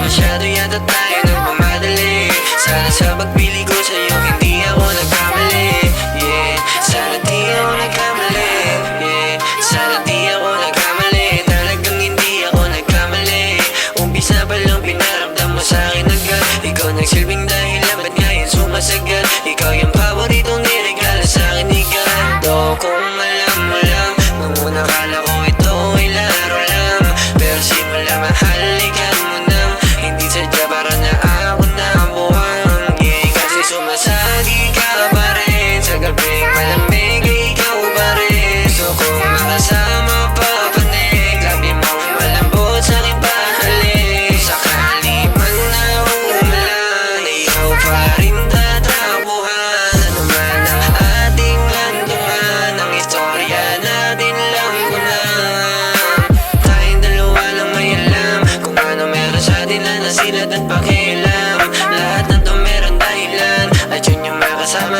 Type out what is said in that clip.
Masyado yata tayo nagmamadali. Sana sa pagpili ko sa'yo hindi ako nagkamali. Sana di ako nagkamali. Sana di ako nagkamali. Talagang hindi ako nagkamali. Umpisa pa lang pinaramdam mo sa'kin agad. Ikaw nagsilbing dahilan, ba't ngayon sumasagat? Ikaw yung paboritong niregalo sa'kin igado. Kung alam mo lang, nung una kala ko ito ay laro lang. Pero simula mahalikan mo na, hindi sadya para na ako nabuhang. Kasi sumasagi ka pa rin. Sa gabing malamig ay ikaw pa rin. So kung makasama pa panig, labi mong malambot sa'kin pahalik. Sakali man na umulan, ikaw pa rin tatrabuhan. Ano man ang ating hantungan, ang istorya natin lang ko na. Tayong dalawa lang may alam kung ano meron sa atin na nasilat at pakialam. Lahat ng to meron dahilan, at yun yung makasama